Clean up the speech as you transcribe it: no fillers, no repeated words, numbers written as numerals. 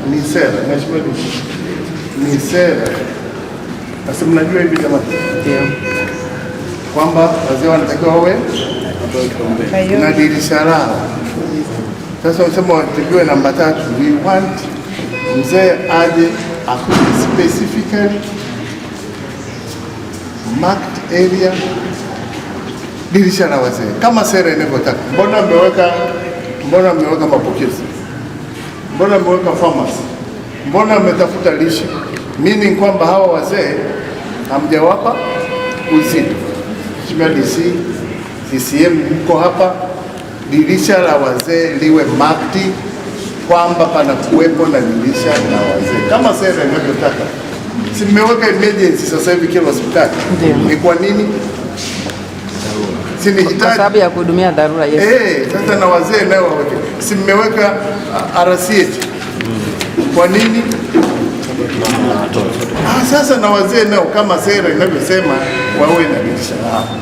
ni sera, mheshimiwa, ni sera. Sasa mnajua hivi jamani, ndio kwamba wazee wanatakiwa wawe na dirisha lao. Sasa unasema watakiwe namba 3, we want mzee aje akuje specifically marked area, dirisha la wazee kama sera inavyotaka. Mbona mmeweka mapokezi? Mbona mmeweka pharmacy? Mbona mmetafuta lishe? Meaning kwamba hawa wazee hamjawapa uzito. Mheshimiwa DC, CCM mko hapa, dirisha la wazee liwe marked kwamba pana kuwepo na dirisha la wazee kama sera inavyotaka. Si mmeweka emergency sasa hivi kila hospitali. Ni kwa nini? Si ni hitaji kwa sababu ya kuhudumia dharura. Yes. Sasa na wazee nao waweke. Si mmeweka RCH. Kwa nini? Sasa na wazee nao kama sera inavyosema wawe na dirisha lao.